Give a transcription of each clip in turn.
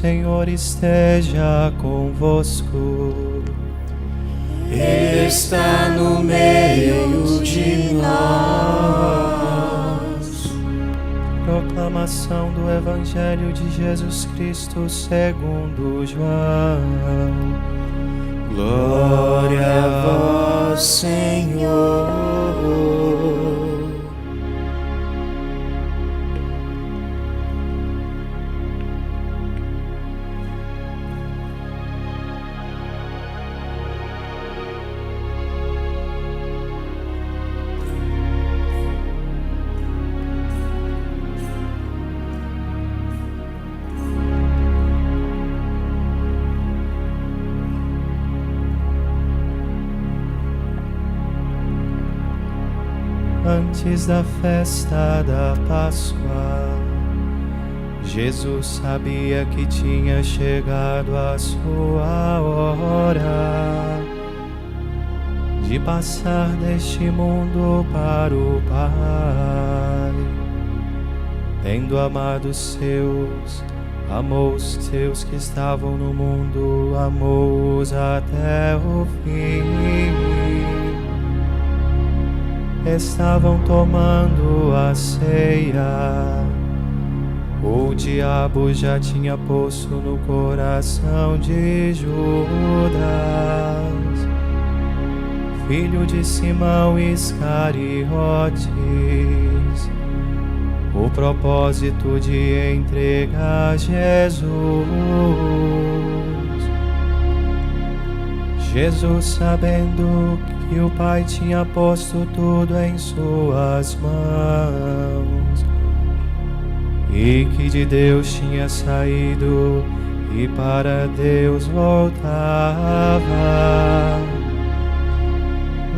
Senhor esteja convosco. Ele está no meio de nós. Proclamação do Evangelho de Jesus Cristo segundo João. Glória a vós, Senhor. Antes da festa da Páscoa, Jesus sabia que tinha chegado a sua hora de passar deste mundo para o Pai. Tendo amado os seus, amou os seus que estavam no mundo, amou-os até o fim. Estavam tomando a ceia. O diabo já tinha posto no coração de Judas, filho de Simão Iscariotes, o propósito de entregar Jesus. Jesus, sabendo que o Pai tinha posto tudo em suas mãos e que de Deus tinha saído e para Deus voltava,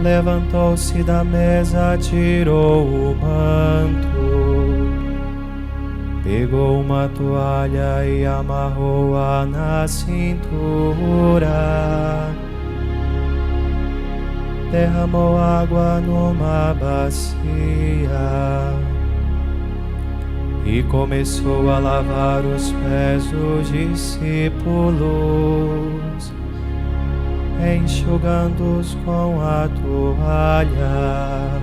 levantou-se da mesa, tirou o manto, pegou uma toalha e amarrou-a na cintura, derramou água numa bacia e começou a lavar os pés dos discípulos, enxugando-os com a toalha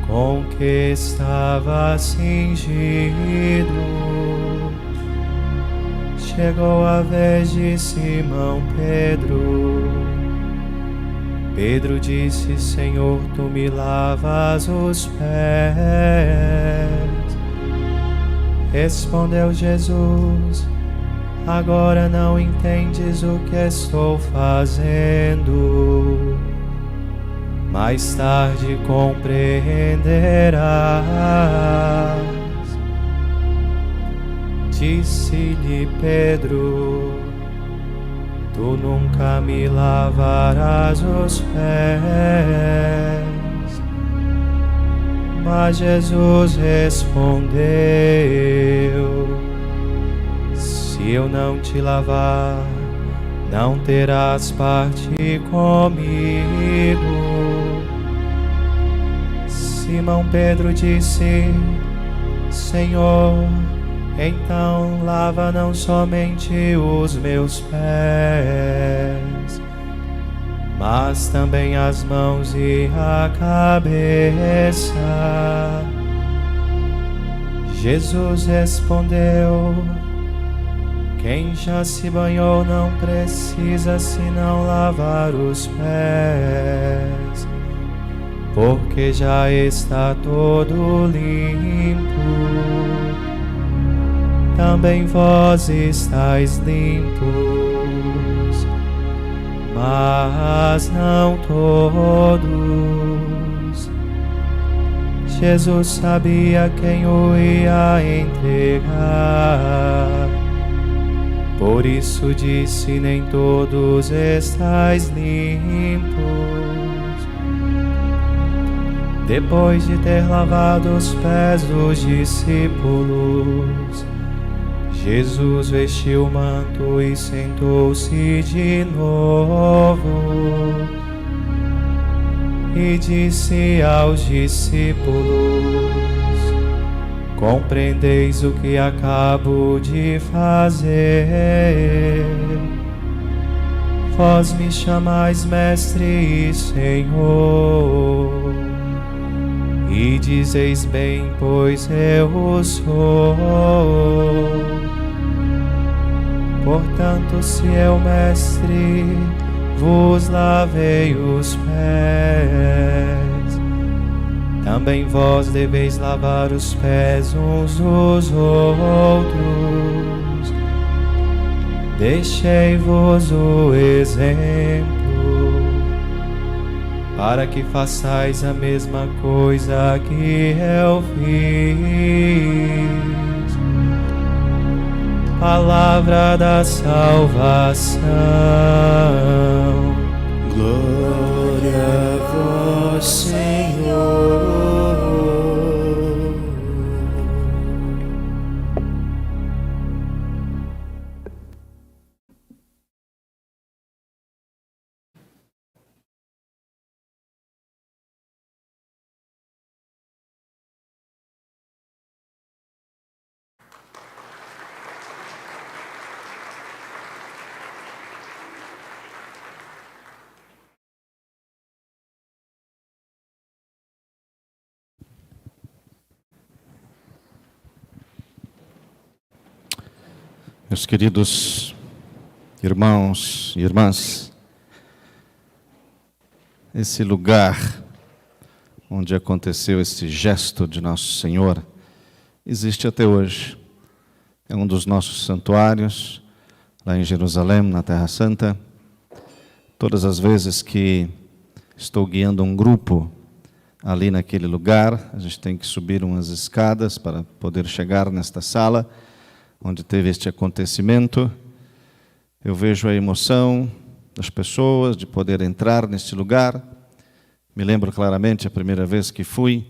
com que estava cingido. Chegou a vez de Simão Pedro. Pedro disse: Senhor, tu me lavas os pés. Respondeu Jesus: agora não entendes o que estou fazendo, mais tarde compreenderás. Disse-lhe Pedro: tu nunca me lavarás os pés. Mas Jesus respondeu: se eu não te lavar, não terás parte comigo. Simão Pedro disse: Senhor, então lava não somente os meus pés, mas também as mãos e a cabeça. Jesus respondeu: quem já se banhou não precisa senão lavar os pés, porque já está todo limpo. Também vós estáis limpos, mas não todos. Jesus sabia quem o ia entregar, por isso disse: nem todos estáis limpos. Depois de ter lavado os pés dos discípulos, Jesus vestiu o manto e sentou-se de novo e disse aos discípulos: compreendeis o que acabo de fazer. Vós me chamais Mestre e Senhor, e dizeis bem, pois eu o sou. Portanto, se eu, Mestre, vos lavei os pés, também vós deveis lavar os pés uns dos outros. Deixei-vos o exemplo, para que façais a mesma coisa que eu fiz. Palavra da salvação. Glória a vós, Senhor. Meus queridos irmãos e irmãs, esse lugar onde aconteceu esse gesto de Nosso Senhor existe até hoje. É um dos nossos santuários, lá em Jerusalém, na Terra Santa. Todas as vezes que estou guiando um grupo ali naquele lugar, a gente tem que subir umas escadas para poder chegar nesta sala onde teve este acontecimento. Eu vejo a emoção das pessoas de poder entrar neste lugar. Me lembro claramente a primeira vez que fui,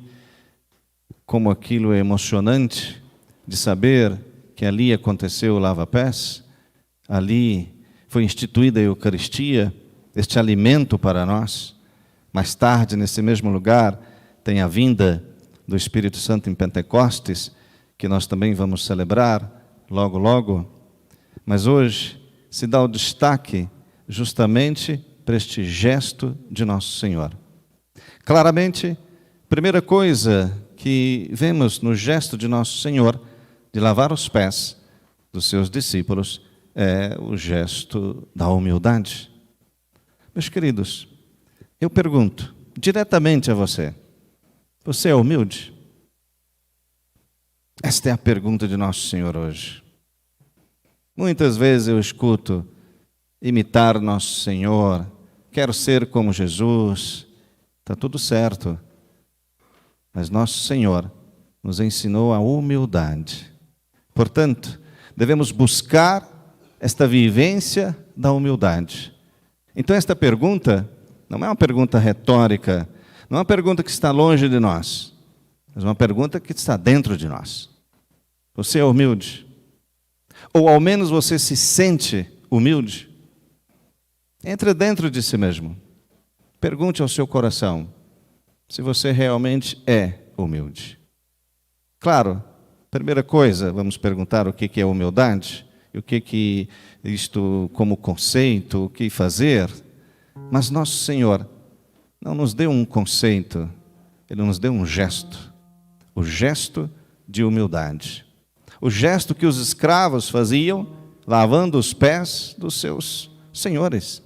como aquilo é emocionante de saber que ali aconteceu o lava-pés, ali foi instituída a Eucaristia, este alimento para nós. Mais tarde, nesse mesmo lugar, tem a vinda do Espírito Santo em Pentecostes, que nós também vamos celebrar logo, logo. Mas hoje se dá o destaque justamente para este gesto de Nosso Senhor. Claramente, primeira coisa que vemos no gesto de Nosso Senhor, de lavar os pés dos seus discípulos, é o gesto da humildade. Meus queridos, eu pergunto diretamente a você: você é humilde? Esta é a pergunta de Nosso Senhor hoje. Muitas vezes eu escuto: imitar Nosso Senhor, quero ser como Jesus. Está tudo certo, mas Nosso Senhor nos ensinou a humildade. Portanto, devemos buscar esta vivência da humildade. Então esta pergunta não é uma pergunta retórica, não é uma pergunta que está longe de nós, mas uma pergunta que está dentro de nós. Você é humilde? Ou ao menos você se sente humilde? Entre dentro de si mesmo. Pergunte ao seu coração se você realmente é humilde. Claro, primeira coisa, vamos perguntar o que é humildade, e o que isto como conceito, o que fazer. Mas Nosso Senhor não nos deu um conceito, Ele nos deu um gesto. O gesto de humildade. O gesto que os escravos faziam, lavando os pés dos seus senhores.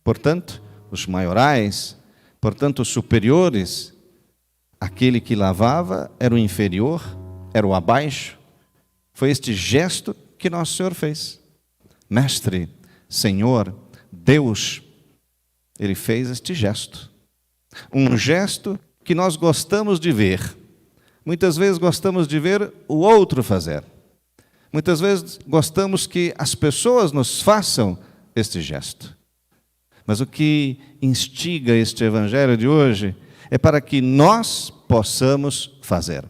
Portanto, os maiorais, portanto, os superiores, aquele que lavava era o inferior, era o abaixo. Foi este gesto que Nosso Senhor fez. Mestre, Senhor, Deus, Ele fez este gesto. Um gesto que nós gostamos de ver. Muitas vezes gostamos de ver o outro fazer. Muitas vezes gostamos que as pessoas nos façam este gesto. Mas o que instiga este evangelho de hoje é para que nós possamos fazer.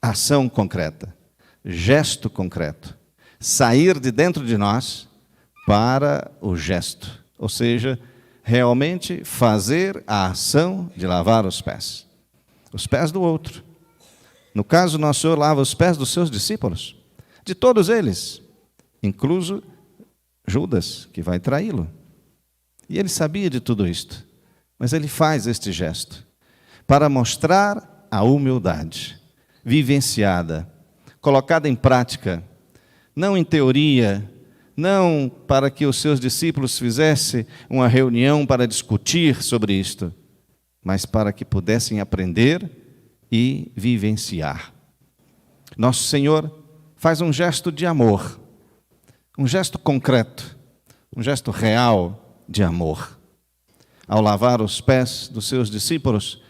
Ação concreta, gesto concreto. Sair de dentro de nós para o gesto. Ou seja, realmente fazer a ação de lavar os pés. Os pés do outro. No caso, nosso Senhor lava os pés dos seus discípulos, de todos eles, incluso Judas, que vai traí-lo. E ele sabia de tudo isto, mas ele faz este gesto para mostrar a humildade vivenciada, colocada em prática, não em teoria, não para que os seus discípulos fizessem uma reunião para discutir sobre isto, mas para que pudessem aprender e vivenciar. Nosso Senhor faz um gesto de amor, um gesto concreto, um gesto real de amor. Ao lavar os pés dos seus discípulos,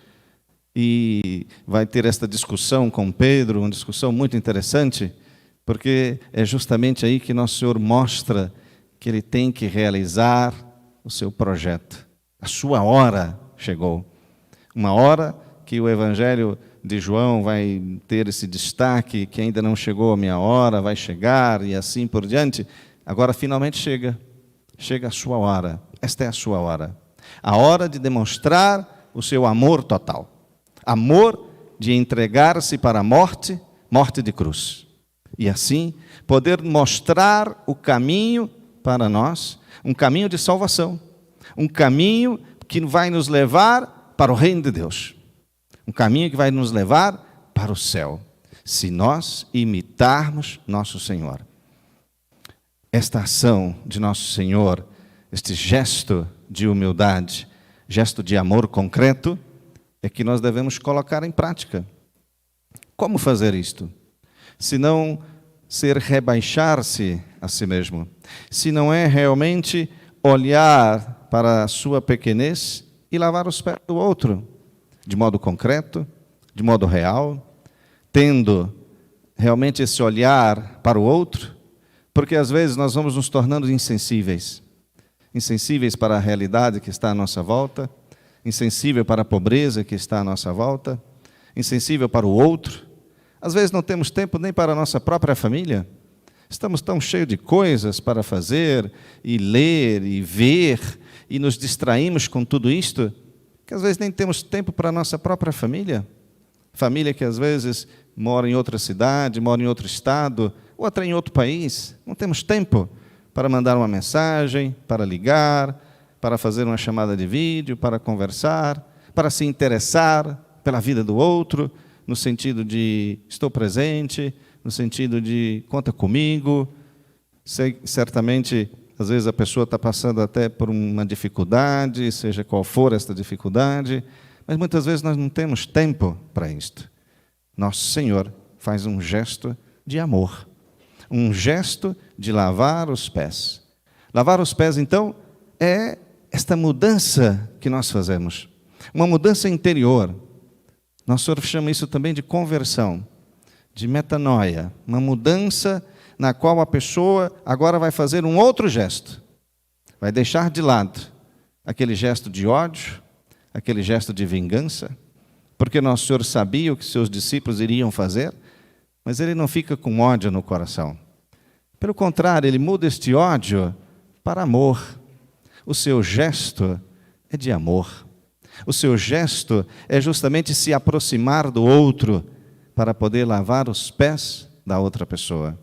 e vai ter esta discussão com Pedro, uma discussão muito interessante, porque é justamente aí que Nosso Senhor mostra que Ele tem que realizar o seu projeto. A sua hora chegou. Uma hora que o Evangelho de João vai ter esse destaque, que ainda não chegou a minha hora, vai chegar e assim por diante. Agora finalmente chega a sua hora. Esta é a sua hora. A hora de demonstrar o seu amor total. Amor de entregar-se para a morte, morte de cruz. E assim poder mostrar o caminho para nós, um caminho de salvação, um caminho que vai nos levar para o reino de Deus, um caminho que vai nos levar para o céu, se nós imitarmos nosso Senhor. Esta ação de nosso Senhor, este gesto de humildade, gesto de amor concreto, é que nós devemos colocar em prática. Como fazer isto? Se não ser rebaixar-se a si mesmo, se não é realmente olhar para a sua pequenez e lavar os pés do outro, de modo concreto, de modo real, tendo realmente esse olhar para o outro, porque às vezes nós vamos nos tornando insensíveis para a realidade que está à nossa volta, insensível para a pobreza que está à nossa volta, insensível para o outro. Às vezes não temos tempo nem para a nossa própria família. Estamos tão cheios de coisas para fazer, e ler, e ver, e nos distraímos com tudo isto, que às vezes nem temos tempo para a nossa própria família. Família que às vezes mora em outra cidade, mora em outro estado, ou até em outro país. Não temos tempo para mandar uma mensagem, para ligar, para fazer uma chamada de vídeo, para conversar, para se interessar pela vida do outro, no sentido de estou presente, no sentido de conta comigo. Sei, certamente, às vezes a pessoa está passando até por uma dificuldade, seja qual for esta dificuldade, mas muitas vezes nós não temos tempo para isto. Nosso Senhor faz um gesto de amor, um gesto de lavar os pés. Lavar os pés, então, é esta mudança que nós fazemos, uma mudança interior. Nosso Senhor chama isso também de conversão, de metanoia, uma mudança na qual a pessoa agora vai fazer um outro gesto, vai deixar de lado aquele gesto de ódio, aquele gesto de vingança, porque Nosso Senhor sabia o que seus discípulos iriam fazer, mas Ele não fica com ódio no coração. Pelo contrário, Ele muda este ódio para amor. O seu gesto é de amor. O seu gesto é justamente se aproximar do outro para poder lavar os pés da outra pessoa.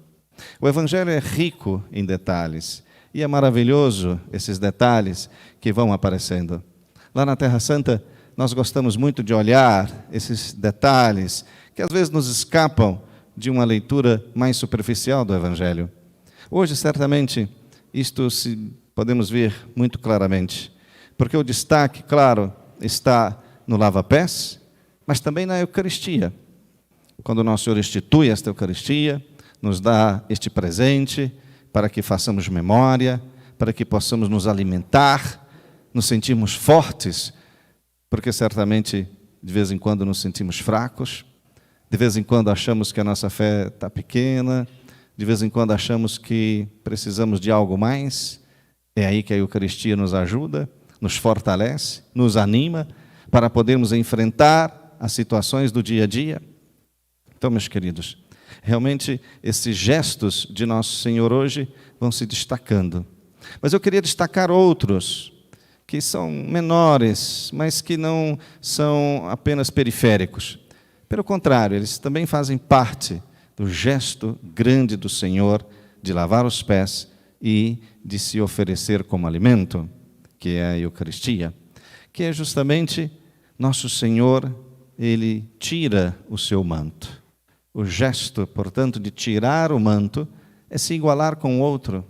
O Evangelho é rico em detalhes e é maravilhoso esses detalhes que vão aparecendo. Lá na Terra Santa, nós gostamos muito de olhar esses detalhes que às vezes nos escapam de uma leitura mais superficial do Evangelho. Hoje, certamente, isto podemos ver muito claramente, porque o destaque, claro, está no lava-pés, mas também na Eucaristia. Quando o Nosso Senhor institui esta Eucaristia, nos dá este presente para que façamos memória, para que possamos nos alimentar, nos sentirmos fortes, porque certamente de vez em quando nos sentimos fracos, de vez em quando achamos que a nossa fé está pequena, de vez em quando achamos que precisamos de algo mais. É aí que a Eucaristia nos ajuda, nos fortalece, nos anima para podermos enfrentar as situações do dia a dia. Então, meus queridos, realmente esses gestos de Nosso Senhor hoje vão se destacando. Mas eu queria destacar outros que são menores, mas que não são apenas periféricos. Pelo contrário, eles também fazem parte do gesto grande do Senhor de lavar os pés e de se oferecer como alimento, que é a Eucaristia, que é justamente nosso Senhor, Ele tira o seu manto. O gesto, portanto, de tirar o manto é se igualar com o outro,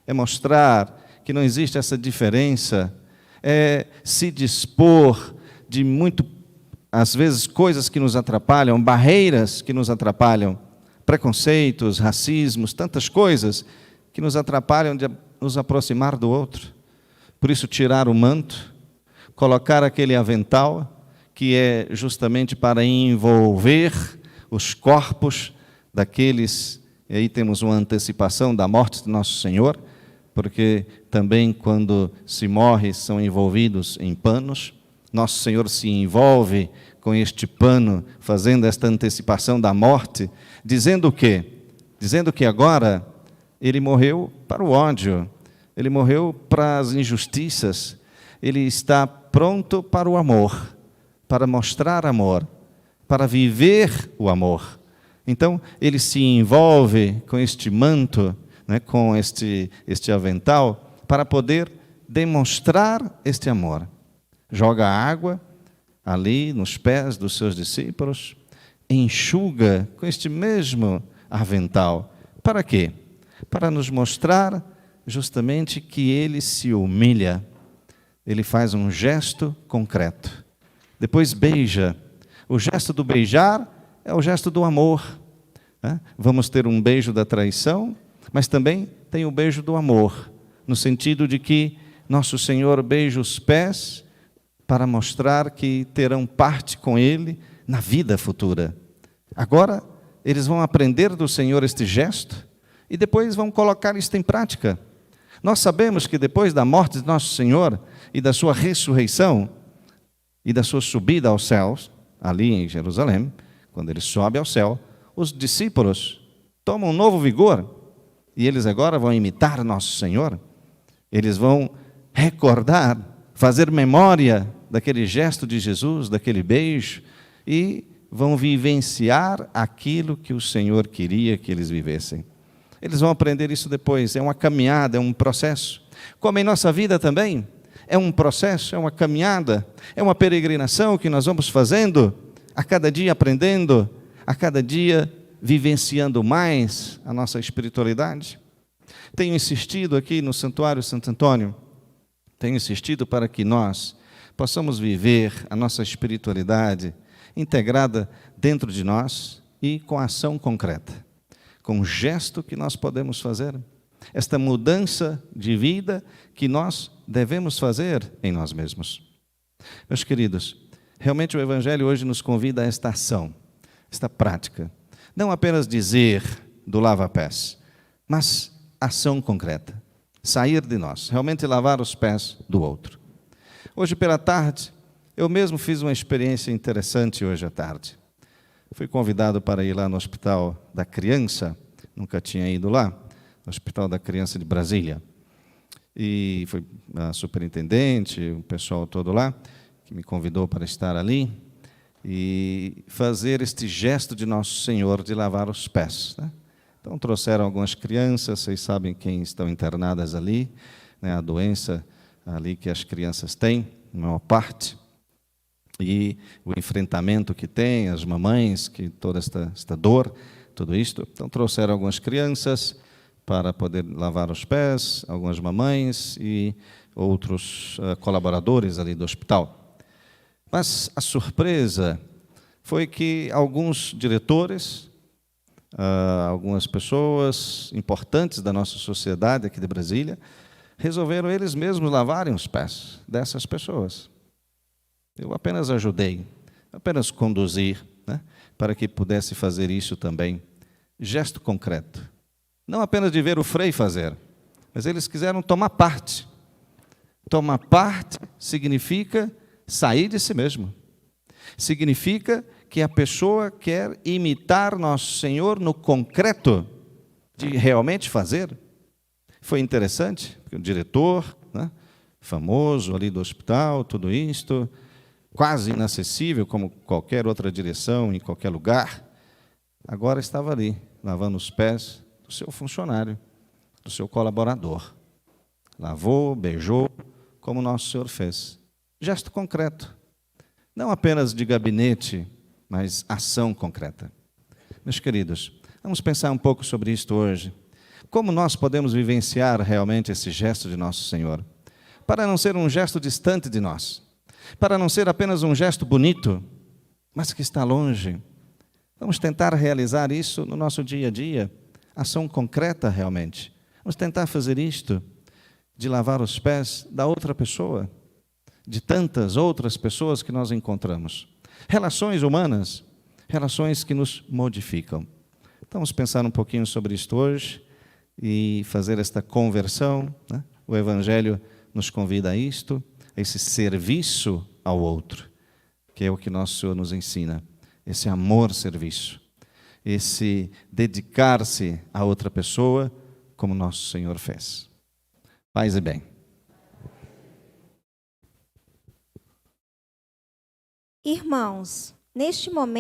é mostrar que não existe essa diferença, é se dispor de muito, às vezes, coisas que nos atrapalham, barreiras que nos atrapalham, preconceitos, racismos, tantas coisas que nos atrapalham de nos aproximar do outro. Por isso, tirar o manto, colocar aquele avental, que é justamente para envolver os corpos daqueles, e aí temos uma antecipação da morte de Nosso Senhor, porque também quando se morre são envolvidos em panos. Nosso Senhor se envolve com este pano, fazendo esta antecipação da morte, dizendo o quê? Dizendo que agora Ele morreu para o ódio, Ele morreu para as injustiças, Ele está pronto para o amor, para mostrar amor, para viver o amor. Então, Ele se envolve com este manto, né, com este avental, para poder demonstrar este amor. Joga água ali nos pés dos seus discípulos, enxuga com este mesmo avental. Para quê? Para nos mostrar justamente que Ele se humilha. Ele faz um gesto concreto. Depois beija. O gesto do beijar é o gesto do amor. Vamos ter um beijo da traição, mas também tem o beijo do amor, no sentido de que Nosso Senhor beija os pés para mostrar que terão parte com Ele na vida futura. Agora, eles vão aprender do Senhor este gesto e depois vão colocar isto em prática. Nós sabemos que depois da morte de Nosso Senhor e da sua ressurreição e da sua subida aos céus, ali em Jerusalém, quando Ele sobe ao céu, os discípulos tomam um novo vigor e eles agora vão imitar Nosso Senhor. Eles vão recordar, fazer memória daquele gesto de Jesus, daquele beijo, e vão vivenciar aquilo que o Senhor queria que eles vivessem. Eles vão aprender isso depois, é uma caminhada, é um processo. Como em nossa vida também, é um processo, é uma caminhada, é uma peregrinação que nós vamos fazendo, a cada dia aprendendo, a cada dia vivenciando mais a nossa espiritualidade. Tenho insistido aqui no Santuário Santo Antônio, tenho insistido para que nós possamos viver a nossa espiritualidade integrada dentro de nós e com ação concreta, com o gesto que nós podemos fazer, esta mudança de vida que nós devemos fazer em nós mesmos. Meus queridos, realmente o Evangelho hoje nos convida a esta ação, esta prática, não apenas dizer do lava-pés, mas ação concreta, sair de nós, realmente lavar os pés do outro. Hoje pela tarde, eu mesmo fiz uma experiência interessante hoje à tarde. Fui convidado para ir lá no Hospital da Criança, nunca tinha ido lá, no Hospital da Criança de Brasília. E foi a superintendente, o pessoal todo lá, que me convidou para estar ali e fazer este gesto de Nosso Senhor de lavar os pés, né? Então trouxeram algumas crianças, vocês sabem quem estão internadas ali, né, a doença ali que as crianças têm, a maior parte, e o enfrentamento que tem, as mamães, que toda esta dor, tudo isto. Então trouxeram algumas crianças para poder lavar os pés, algumas mamães e outros colaboradores ali do hospital. Mas a surpresa foi que alguns diretores, algumas pessoas importantes da nossa sociedade aqui de Brasília, resolveram eles mesmos lavarem os pés dessas pessoas. Eu apenas ajudei, apenas conduzir, né, para que pudesse fazer isso também. Gesto concreto. Não apenas de ver o Frei fazer, mas eles quiseram tomar parte. Tomar parte significa sair de si mesmo. Significa que a pessoa quer imitar Nosso Senhor no concreto, de realmente fazer. Foi interessante, porque o diretor, né, famoso ali do hospital, tudo isto, quase inacessível, como qualquer outra direção, em qualquer lugar, agora estava ali, lavando os pés do seu funcionário, do seu colaborador. Lavou, beijou, como nosso Senhor fez. Gesto concreto. Não apenas de gabinete, mas ação concreta. Meus queridos, vamos pensar um pouco sobre isto hoje. Como nós podemos vivenciar realmente esse gesto de nosso Senhor? Para não ser um gesto distante de nós, para não ser apenas um gesto bonito, mas que está longe. Vamos tentar realizar isso no nosso dia a dia, ação concreta realmente. Vamos tentar fazer isto, de lavar os pés da outra pessoa, de tantas outras pessoas que nós encontramos. Relações humanas, relações que nos modificam. Então, vamos pensar um pouquinho sobre isto hoje e fazer esta conversão, né? O Evangelho nos convida a isto, a esse serviço ao outro, que é o que nosso Senhor nos ensina, esse amor-serviço, esse dedicar-se a outra pessoa, como nosso Senhor fez. Paz e bem. Irmãos, neste momento,